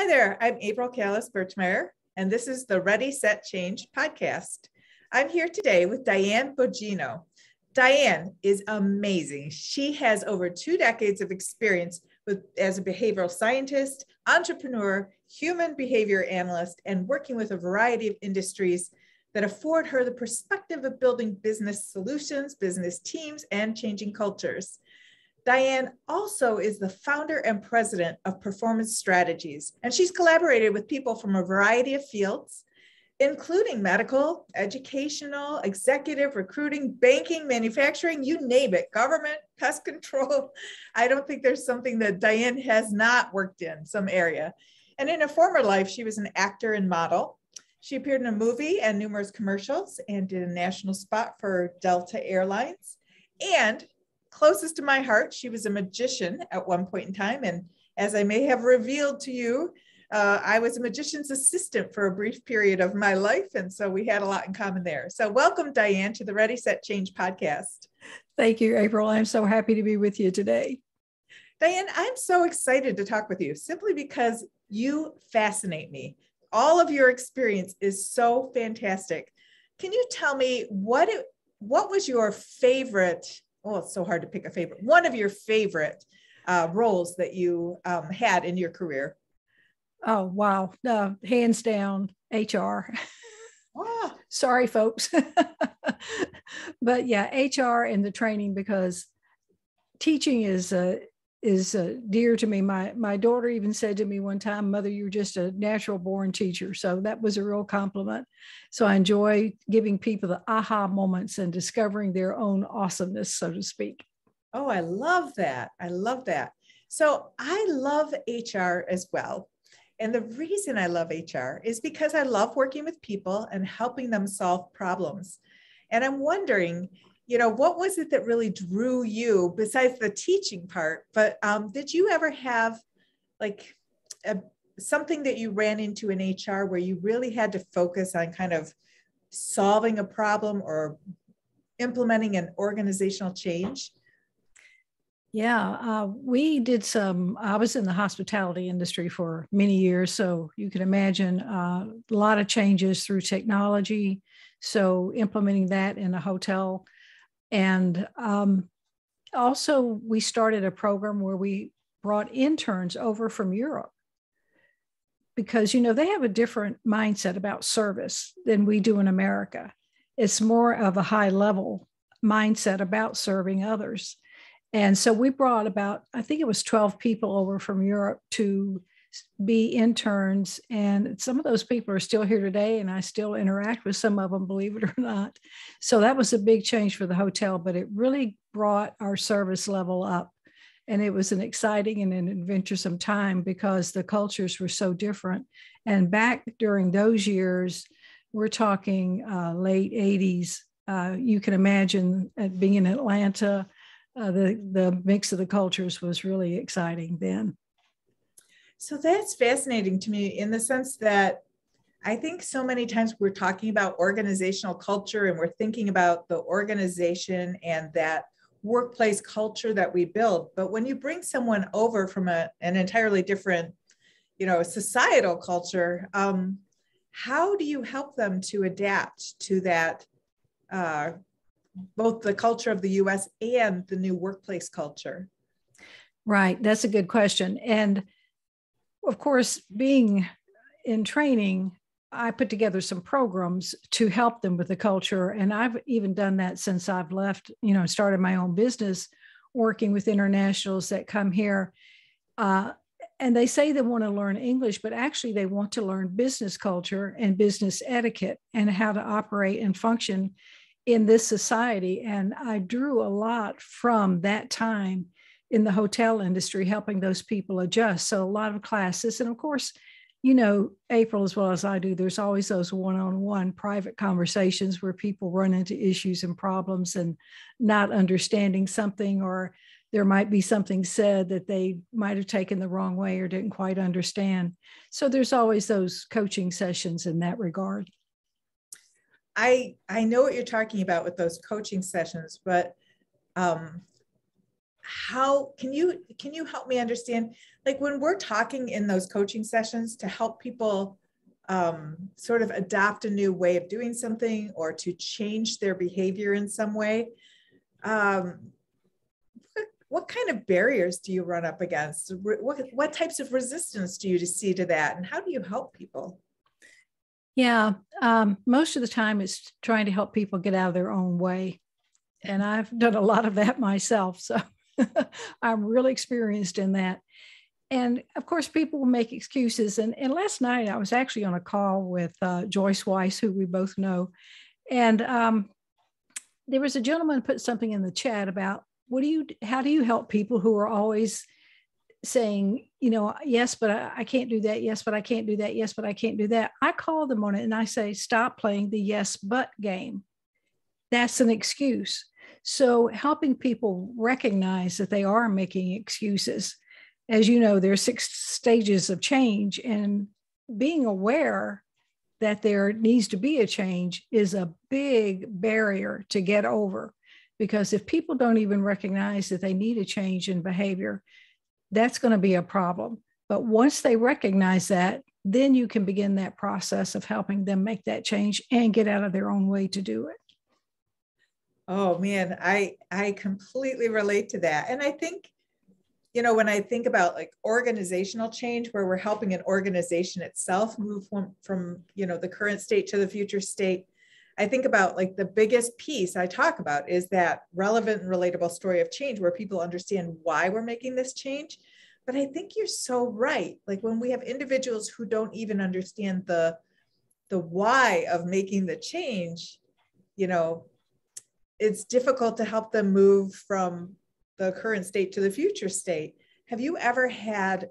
Hi there, I'm April Callis-Birchmeier, and this is the Ready, Set, Change podcast. I'm here today with Diane Bogino. Diane is amazing. She has over 2 decades of experience as a behavioral scientist, entrepreneur, human behavior analyst, and working with a variety of industries that afford her the perspective of building business solutions, business teams, and changing cultures. Diane also is the founder and president of Performance Strategies, and she's collaborated with people from a variety of fields, including medical, educational, executive, recruiting, banking, manufacturing, you name it, government, pest control. I don't think there's something that Diane has not worked in some area. And in a former life, she was an actor and model. She appeared in a movie and numerous commercials and did a national spot for Delta Airlines. And closest to my heart, she was a magician at one point in time. And as I may have revealed to you, I was a magician's assistant for a brief period of my life. And so we had a lot in common there. So welcome, Diane, to the Ready, Set, Change podcast. Thank you, April. I'm so happy to be with you today. Diane, I'm so excited to talk with you simply because you fascinate me. All of your experience is so fantastic. Can you tell me what was your favorite? Oh, it's so hard to pick a favorite. One of your favorite roles that you had in your career? Oh, wow. Hands down, HR. Oh. Sorry, folks. But yeah, HR and the training, because teaching is dear to me. My daughter even said to me one time, "Mother, you're just a natural born teacher." So that was a real compliment. So I enjoy giving people the aha moments and discovering their own awesomeness, so to speak. Oh, I love that. I love that. So I love HR as well. And the reason I love HR is because I love working with people and helping them solve problems. And I'm wondering, what was it that really drew you besides the teaching part? But did you ever have like something that you ran into in HR where you really had to focus on kind of solving a problem or implementing an organizational change? Yeah, we did I was in the hospitality industry for many years, so you can imagine a lot of changes through technology. So implementing that in a hotel. And also we started a program where we brought interns over from Europe because, they have a different mindset about service than we do in America. It's more of a high level mindset about serving others. And so we brought about, I think it was 12 people over from Europe to be interns. And some of those people are still here today, and I still interact with some of them, believe it or not. So that was a big change for the hotel, but it really brought our service level up. And it was an exciting and an adventuresome time because the cultures were so different. And back during those years, we're talking late 80s. You can imagine being in Atlanta. The mix of the cultures was really exciting then. So that's fascinating to me in the sense that I think so many times we're talking about organizational culture and we're thinking about the organization and that workplace culture that we build. But when you bring someone over from an entirely different, societal culture, how do you help them to adapt to that, both the culture of the US and the new workplace culture? Right. That's a good question. And of course, being in training, I put together some programs to help them with the culture. And I've even done that since I've left, started my own business, working with internationals that come here. And they say they want to learn English, but actually they want to learn business culture and business etiquette and how to operate and function in this society. And I drew a lot from that time in the hotel industry, helping those people adjust. So a lot of classes. And of course, April, as well as I do, there's always those one-on-one private conversations where people run into issues and problems and not understanding something, or there might be something said that they might have taken the wrong way or didn't quite understand. So there's always those coaching sessions in that regard. I know what you're talking about with those coaching sessions, but how can you help me understand, like when we're talking in those coaching sessions to help people sort of adopt a new way of doing something or to change their behavior in some way, what kind of barriers do you run up against? What types of resistance do you see to that? And how do you help people? Yeah, most of the time it's trying to help people get out of their own way. And I've done a lot of that myself. So I'm really experienced in that. And of course, people will make excuses. And last night I was actually on a call with Joyce Weiss, who we both know. And there was a gentleman put something in the chat about, how do you help people who are always saying, yes, but I can't do that. Yes, but I can't do that. Yes, but I can't do that. I call them on it and I say, stop playing the yes, but game. That's an excuse. So helping people recognize that they are making excuses. As you know, there are 6 stages of change, and being aware that there needs to be a change is a big barrier to get over. Because if people don't even recognize that they need a change in behavior, that's going to be a problem. But once they recognize that, then you can begin that process of helping them make that change and get out of their own way to do it. Oh man, I completely relate to that. And I think, when I think about like organizational change, where we're helping an organization itself move from the current state to the future state, I think about like the biggest piece I talk about is that relevant and relatable story of change where people understand why we're making this change. But I think you're so right. Like when we have individuals who don't even understand the why of making the change, it's difficult to help them move from the current state to the future state. Have you ever had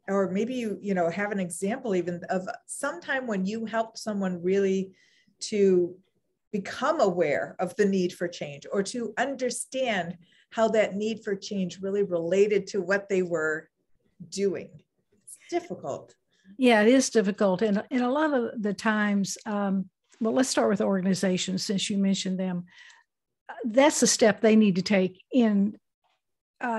or maybe you have an example even of some time when you helped someone really to become aware of the need for change, or to understand how that need for change really related to what they were doing? It's difficult. Yeah, it is difficult. And a lot of the times, well, let's start with organizations since you mentioned them. That's the step they need to take in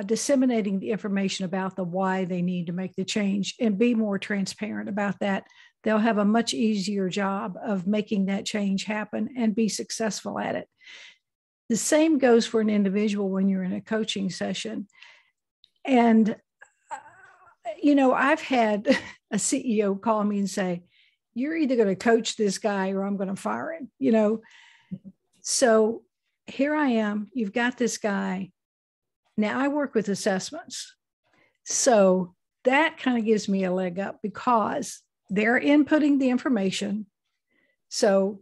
disseminating the information about the why they need to make the change, and be more transparent about that. They'll have a much easier job of making that change happen and be successful at it. The same goes for an individual when you're in a coaching session. And, I've had a CEO call me and say, you're either going to coach this guy or I'm going to fire him, So here I am, you've got this guy. Now I work with assessments. So that kind of gives me a leg up because they're inputting the information. So,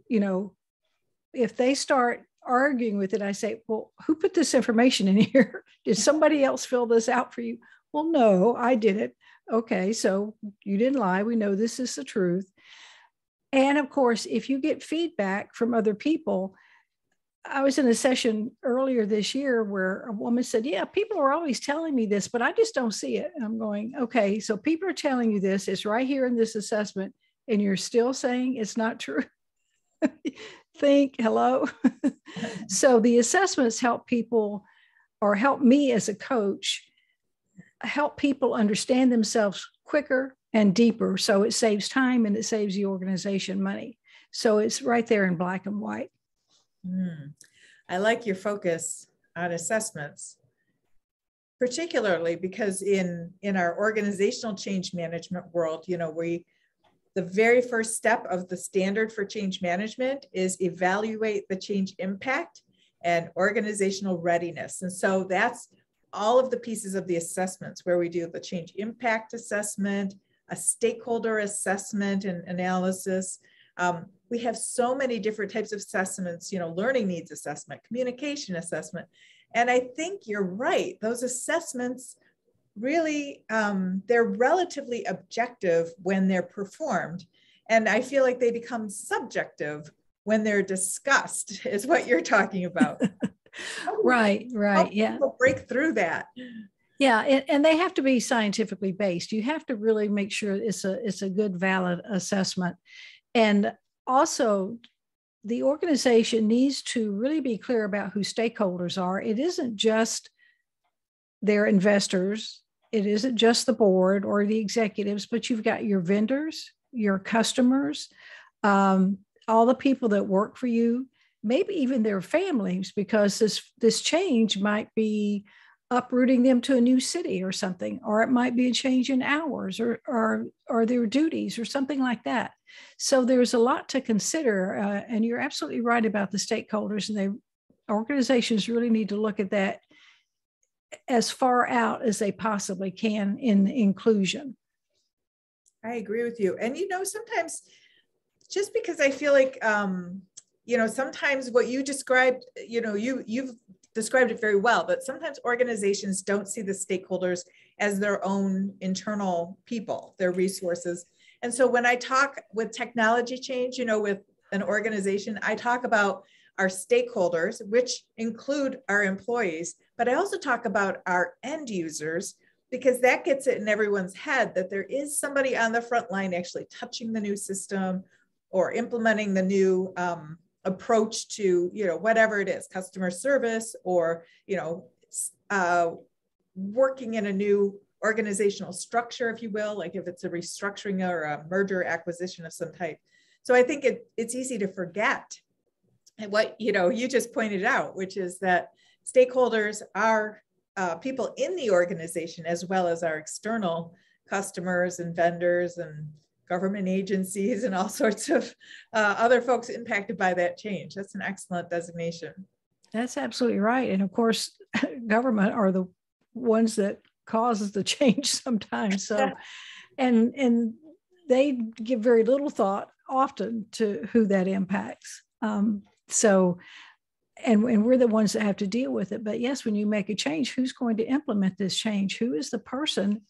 if they start arguing with it, I say, well, who put this information in here? Did somebody else fill this out for you? Well, no, I did it. Okay, so you didn't lie. We know this is the truth. And of course, if you get feedback from other people, I was in a session earlier this year where a woman said, yeah, people are always telling me this, but I just don't see it. And I'm going, okay, so people are telling you this, it's right here in this assessment, and you're still saying it's not true. Think, hello. So the assessments help people, or help me as a coach, help people understand themselves quicker and deeper. So it saves time and it saves the organization money. So it's right there in black and white. I like your focus on assessments, particularly because in our organizational change management world, the very first step of the standard for change management is evaluate the change impact and organizational readiness. And so that's all of the pieces of the assessments where we do the change impact assessment, a stakeholder assessment and analysis. We have so many different types of assessments, learning needs assessment, communication assessment. And I think you're right. Those assessments really, they're relatively objective when they're performed. And I feel like they become subjective when they're discussed, is what you're talking about. Right. Yeah. Break through that. Yeah, and they have to be scientifically based. You have to really make sure it's a good, valid assessment. And also, the organization needs to really be clear about who stakeholders are. It isn't just their investors. It isn't just the board or the executives, but you've got your vendors, your customers, all the people that work for you, maybe even their families, because this change might be uprooting them to a new city or something, or it might be a change in hours or their duties or something like that. So there's a lot to consider, and you're absolutely right about the stakeholders, and organizations really need to look at that as far out as they possibly can in inclusion. I agree with you. And, sometimes just because I feel like, sometimes what you described, you've described it very well, but sometimes organizations don't see the stakeholders as their own internal people, their resources. And so when I talk with technology change, with an organization, I talk about our stakeholders, which include our employees, but I also talk about our end users, because that gets it in everyone's head that there is somebody on the front line actually touching the new system or implementing the new approach to, whatever it is, customer service, or, working in a new organizational structure, if you will, like if it's a restructuring or a merger acquisition of some type. So I think it's easy to forget. And what, you just pointed out, which is that stakeholders are people in the organization, as well as our external customers and vendors and government agencies and all sorts of other folks impacted by that change. That's an excellent designation. That's absolutely right. And of course, government are the ones that causes the change sometimes. So, and they give very little thought often to who that impacts. And we're the ones that have to deal with it. But yes, when you make a change, who's going to implement this change? Who is the person,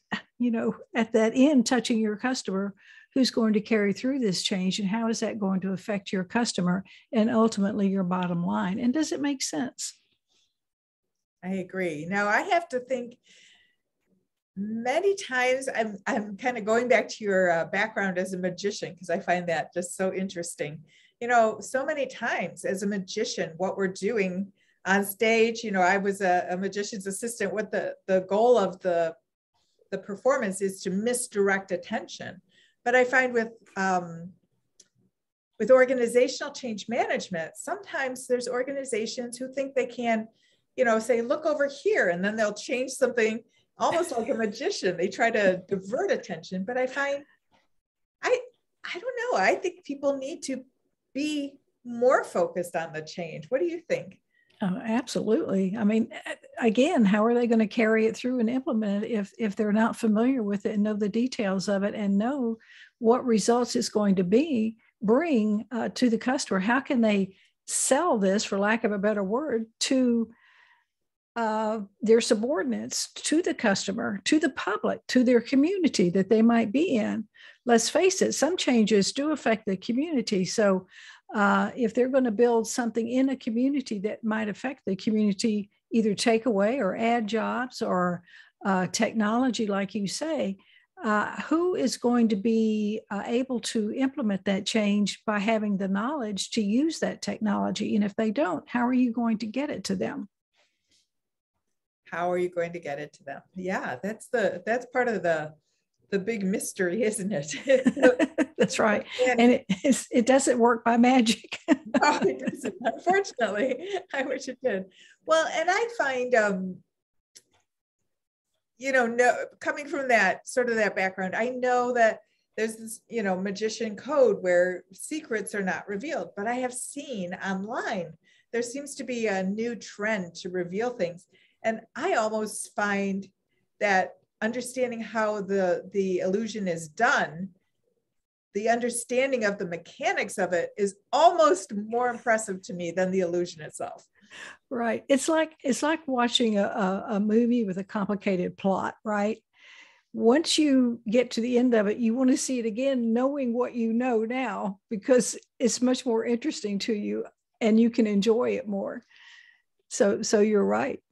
at that end touching your customer, who's going to carry through this change? And how is that going to affect your customer and ultimately your bottom line? And does it make sense? I agree. Now I have to think many times, I'm kind of going back to your background as a magician, because I find that just so interesting. So many times as a magician, what we're doing on stage, I was a magician's assistant. What the goal of the performance is to misdirect attention. But I find with organizational change management, sometimes there's organizations who think they can, say, look over here, and then they'll change something almost like a magician. They try to divert attention. But I find, I don't know, I think people need to be more focused on the change. What do you think? Oh, absolutely. I mean, again, how are they going to carry it through and implement it if they're not familiar with it and know the details of it and know what results it's going to bring to the customer? How can they sell this, for lack of a better word, to their subordinates, to the customer, to the public, to their community that they might be in? Let's face it, some changes do affect the community. So if they're going to build something in a community that might affect the community, either take away or add jobs or technology, like you say, who is going to be able to implement that change by having the knowledge to use that technology? And if they don't, how are you going to get it to them? How are you going to get it to them? Yeah, that's part of the big mystery, isn't it? That's right. And it doesn't work by magic. No, it doesn't. Unfortunately, I wish it did. Well, and I find, coming from that sort of that background, I know that there's this, magician code where secrets are not revealed, but I have seen online, there seems to be a new trend to reveal things. And I almost find that understanding how the illusion is done, the understanding of the mechanics of it is almost more impressive to me than the illusion itself. Right. It's like watching a movie with a complicated plot, right? Once you get to the end of it, you want to see it again, knowing what you know now, because it's much more interesting to you and you can enjoy it more. So you're right.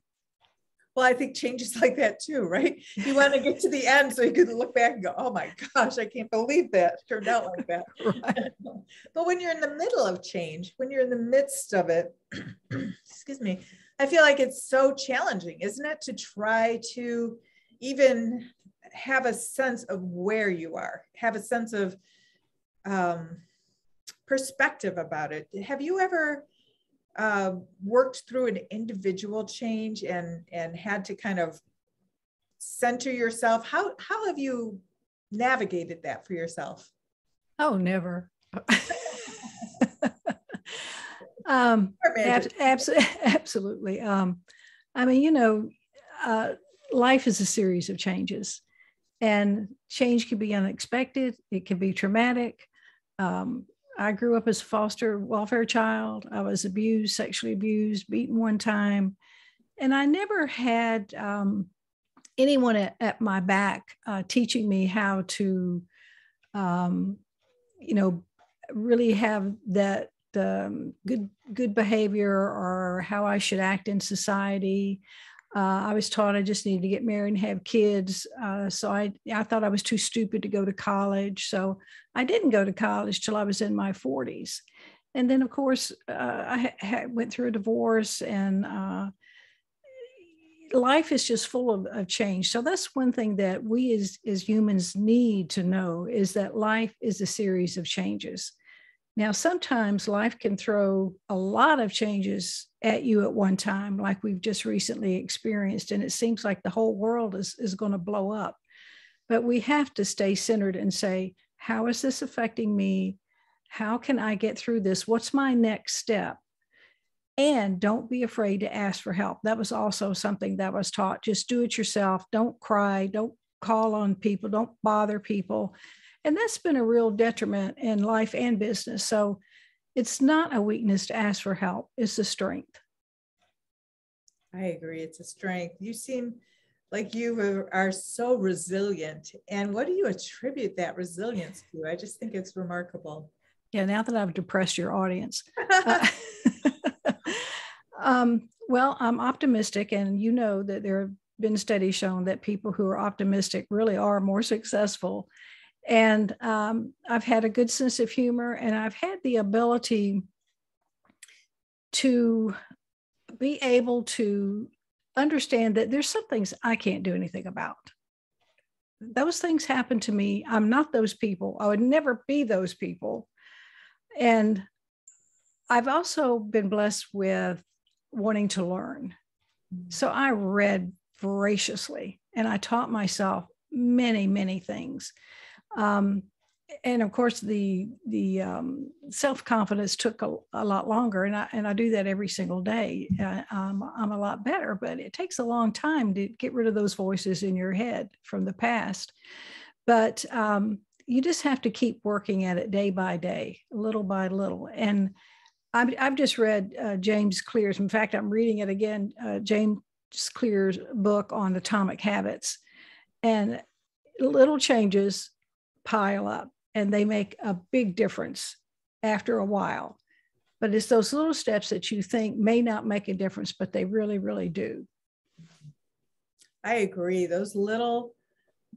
Well, I think change is like that too, right? You want to get to the end so you can look back and go, oh my gosh, I can't believe that turned out like that. Right. But when you're in the middle of change, when you're in the midst of it, excuse me, I feel like it's so challenging, isn't it? To try to even have a sense of where you are, have a sense of perspective about it. Have you ever worked through an individual change and had to kind of center yourself? How have you navigated that for yourself? Oh, never. Absolutely. I mean, life is a series of changes, and change can be unexpected. It can be traumatic. I grew up as a foster welfare child. I was abused, sexually abused, beaten one time. And I never had anyone at my back teaching me how to, really have that good behavior or how I should act in society. I was taught I just needed to get married and have kids. So I thought I was too stupid to go to college. So I didn't go to college till I was in my 40s. And then, of course, I went through a divorce, and life is just full of change. So that's one thing that we as humans need to know, is that life is a series of changes. Now, sometimes life can throw a lot of changes at you at one time, like we've just recently experienced, and it seems like the whole world is going to blow up. But we have to stay centered and say, how is this affecting me? How can I get through this? What's my next step? And don't be afraid to ask for help. That was also something that was taught. Just do it yourself. Don't cry. Don't call on people. Don't bother people. And that's been a real detriment in life and business. So it's not a weakness to ask for help. It's a strength. I agree. It's a strength. You seem like you are so resilient. And what do you attribute that resilience to? I just think it's remarkable. Yeah, now that I've depressed your audience. Well, I'm optimistic, and you know that there have been studies shown that people who are optimistic really are more successful. And I've had a good sense of humor, and I've had the ability to be able to understand that there's some things I can't do anything about. Those things happen to me. I'm not those people. I would never be those people. And I've also been blessed with wanting to learn. So I read voraciously, and I taught myself many, many things. And of course, the self-confidence took a lot longer, and I do that every single day. I'm a lot better, but it takes a long time to get rid of those voices in your head from the past. But you just have to keep working at it day by day, little by little. And I've just read James Clear's. In fact, I'm reading it again. James Clear's book on atomic habits, and little changes pile up, and they make a big difference after a while. But it's those little steps that you think may not make a difference, but they really, really do. I agree. Those little,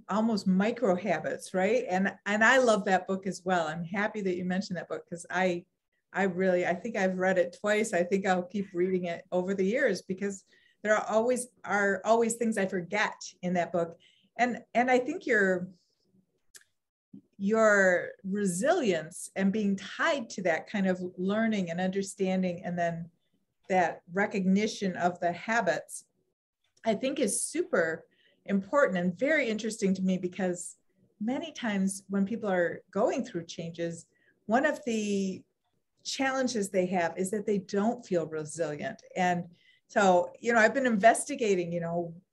almost micro habits, right? And I love that book as well. I'm happy that you mentioned that book, because I think I've read it twice. I think I'll keep reading it over the years, because there are always things I forget in that book. And I think your resilience and being tied to that kind of learning and understanding, and then that recognition of the habits, I think is super important and very interesting to me, because many times when people are going through changes, one of the challenges they have is that they don't feel resilient. And so, I've been investigating,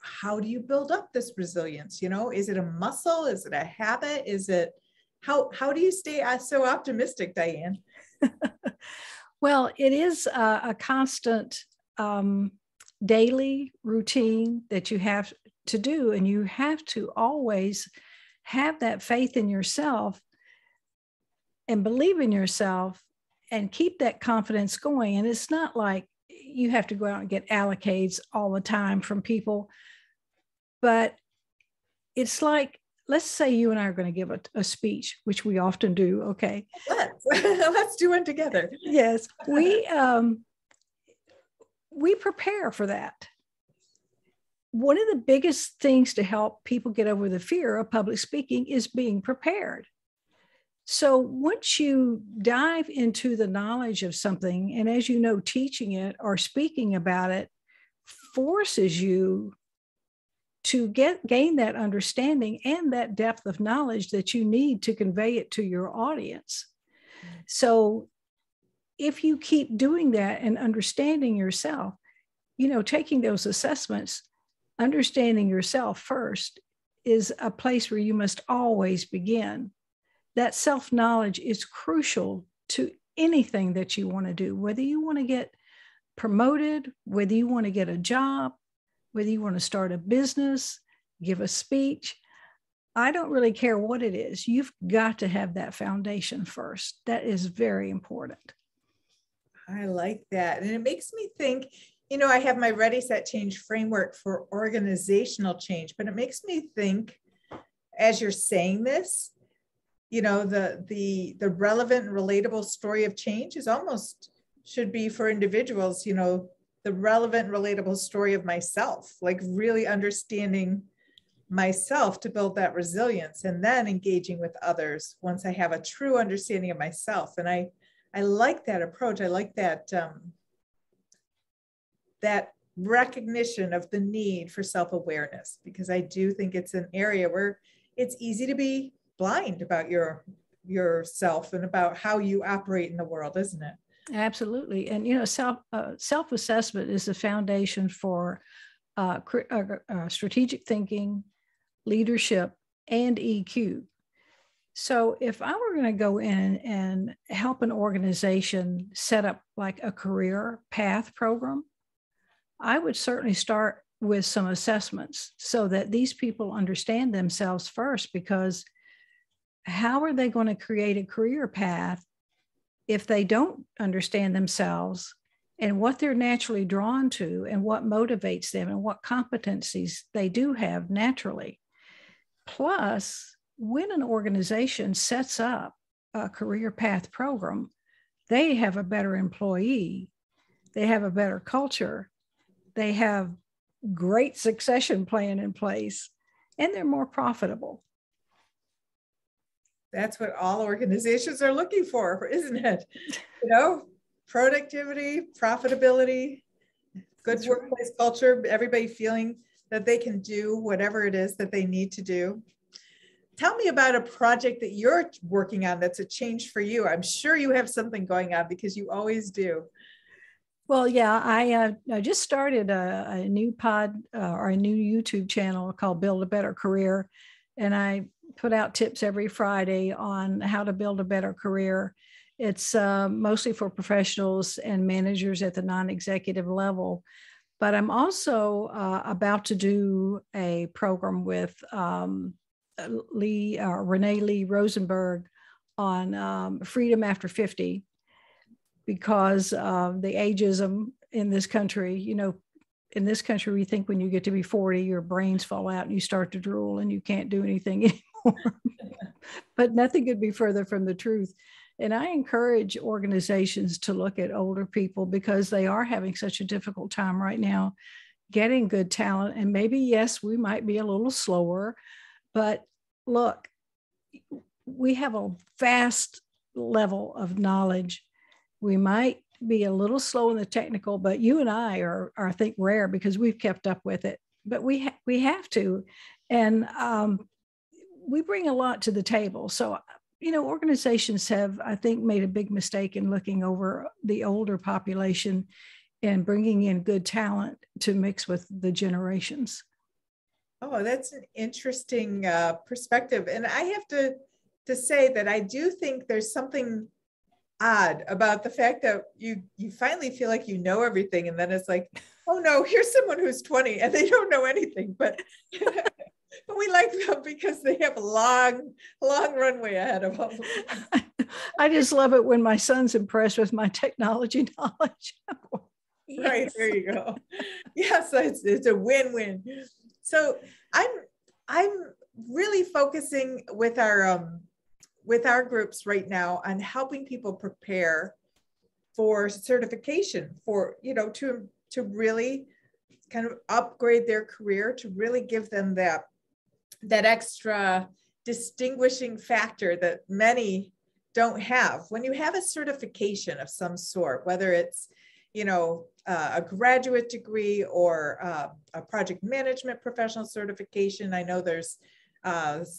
how do you build up this resilience? Is it a muscle? Is it a habit? Is it, how do you stay so optimistic, Diane? Well, it is a constant daily routine that you have to do. And you have to always have that faith in yourself and believe in yourself and keep that confidence going. And it's not like, you have to go out and get allocates all the time from people. But it's like, let's say you and I are going to give a speech, which we often do. Okay. Let's do one together. Yes. We prepare for that. One of the biggest things to help people get over the fear of public speaking is being prepared. So once you dive into the knowledge of something, and as you know, teaching it or speaking about it forces you to gain that understanding and that depth of knowledge that you need to convey it to your audience. So if you keep doing that and understanding yourself, taking those assessments, understanding yourself first is a place where you must always begin. That self-knowledge is crucial to anything that you want to do, whether you want to get promoted, whether you want to get a job, whether you want to start a business, give a speech. I don't really care what it is. You've got to have that foundation first. That is very important. I like that. And it makes me think, I have my Ready, Set, Change framework for organizational change, but it makes me think, as you're saying this, the relevant and relatable story of change is almost should be for individuals, the relevant, relatable story of myself, like really understanding myself to build that resilience and then engaging with others once I have a true understanding of myself. And I like that approach. I like that, that recognition of the need for self-awareness, because I do think it's an area where it's easy to be blind about yourself and about how you operate in the world, isn't it? Absolutely. And, self-assessment is the foundation for strategic thinking, leadership, and EQ. So if I were going to go in and help an organization set up like a career path program, I would certainly start with some assessments so that these people understand themselves first, because how are they going to create a career path if they don't understand themselves and what they're naturally drawn to and what motivates them and what competencies they do have naturally? Plus, when an organization sets up a career path program, they have a better employee, they have a better culture, they have great succession plan in place, and they're more profitable. That's what all organizations are looking for, isn't it? Productivity, profitability, good That's workplace right. culture, everybody feeling that they can do whatever it is that they need to do. Tell me about a project that you're working on that's a change for you. I'm sure you have something going on because you always do. Well, yeah, I just started a new or a new YouTube channel called Build a Better Career. And I put out tips every Friday on how to build a better career. It's mostly for professionals and managers at the non-executive level. But I'm also about to do a program with Renee Lee Rosenberg on freedom after 50, because of the ageism in this country. In this country, we think when you get to be 40, your brains fall out and you start to drool and you can't do anything anymore. But nothing could be further from the truth. And I encourage organizations to look at older people because they are having such a difficult time right now getting good talent. And maybe, yes, we might be a little slower, but look, we have a vast level of knowledge. We might be a little slow in the technical, but you and I are I think, rare because we've kept up with it. But we have to. And we bring a lot to the table. So, organizations have, I think, made a big mistake in looking over the older population and bringing in good talent to mix with the generations. Oh, that's an interesting perspective. And I have to say that I do think there's something odd about the fact that you finally feel like you know everything, and then it's like, oh no, here's someone who's 20 and they don't know anything, but we like them because they have a long runway ahead of them. I just love it when my son's impressed with my technology knowledge. Right, there you go. Yeah, so it's a win-win. So I'm really focusing with our groups right now on helping people prepare for certification, for to really kind of upgrade their career, to really give them that extra distinguishing factor that many don't have. When you have a certification of some sort, whether it's a graduate degree or a project management professional certification. I know there's SPHR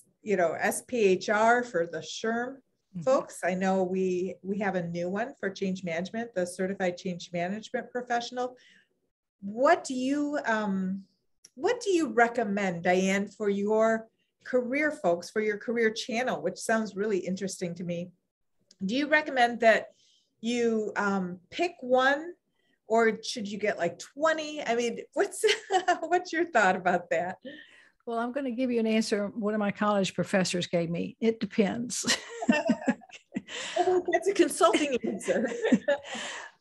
for the SHRM folks. I know we have a new one for change management, the Certified Change Management Professional. What do you recommend, Diane, for your career folks, for your career channel, which sounds really interesting to me? Do you recommend that you pick one, or should you get like 20? I mean, what's your thought about that? Well, I'm going to give you an answer one of my college professors gave me. It depends. That's a consulting answer.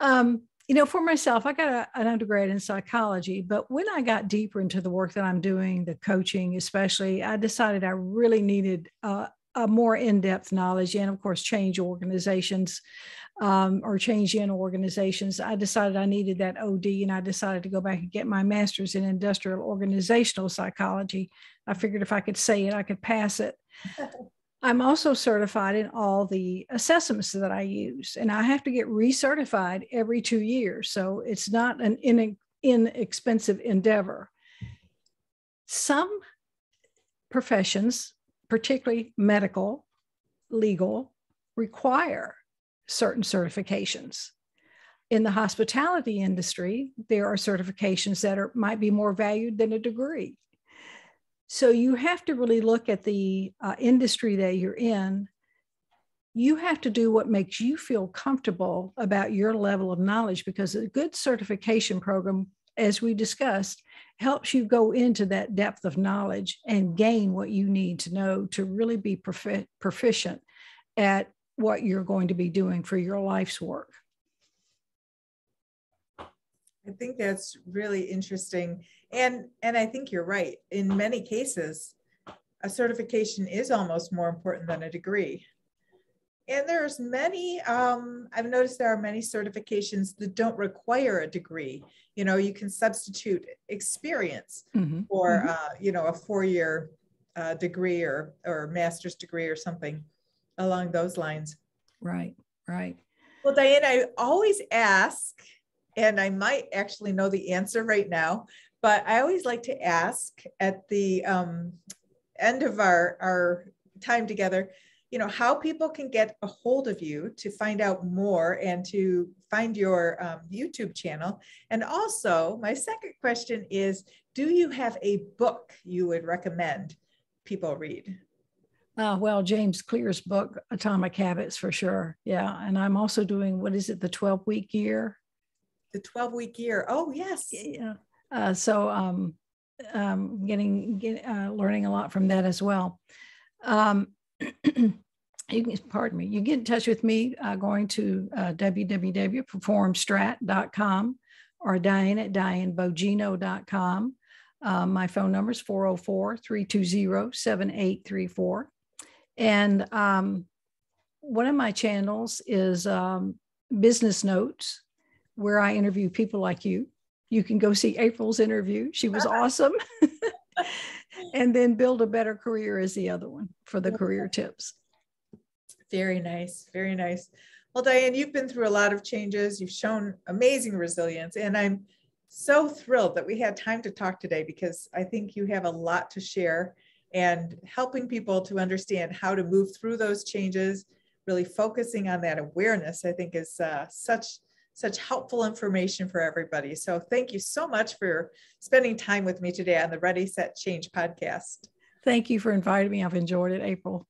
For myself, I got an undergrad in psychology, but when I got deeper into the work that I'm doing, the coaching especially, I decided I really needed a more in-depth knowledge, and of course, change organizations or change in organizations. I decided I needed that OD, and I decided to go back and get my master's in industrial organizational psychology. I figured if I could say it, I could pass it. I'm also certified in all the assessments that I use, and I have to get recertified every 2 years. So it's not an inexpensive endeavor. Some professions, particularly medical, legal, require certain certifications. In the hospitality industry, there are certifications that might be more valued than a degree. So you have to really look at the industry that you're in. You have to do what makes you feel comfortable about your level of knowledge, because a good certification program, as we discussed, helps you go into that depth of knowledge and gain what you need to know to really be proficient at what you're going to be doing for your life's work. I think that's really interesting. And I think you're right. In many cases, a certification is almost more important than a degree. And there's many, I've noticed there are many certifications that don't require a degree. You can substitute experience for, a 4-year degree or master's degree or something along those lines. Right. Well, Diane, I always ask, and I might actually know the answer right now, but I always like to ask at the end of our time together, how people can get a hold of you to find out more and to find your YouTube channel. And also, my second question is, do you have a book you would recommend people read? Well, James Clear's book, Atomic Habits, for sure. Yeah. And I'm also doing, the 12-week year? The 12-week year. Oh, yes. Yeah. So learning a lot from that as well. You can get in touch with me going to www.performstrat.com or Diane at dianebogino.com. My phone number is 404-320-7834. And one of my channels is Business Notes, where I interview people like you. You can go see April's interview. She was awesome. And then Build a Better Career is the other one for the career tips. Very nice. Very nice. Well, Diane, you've been through a lot of changes. You've shown amazing resilience. And I'm so thrilled that we had time to talk today, because I think you have a lot to share, and helping people to understand how to move through those changes, really focusing on that awareness, I think is such helpful information for everybody. So thank you so much for spending time with me today on the Ready, Set, Change podcast. Thank you for inviting me. I've enjoyed it, April.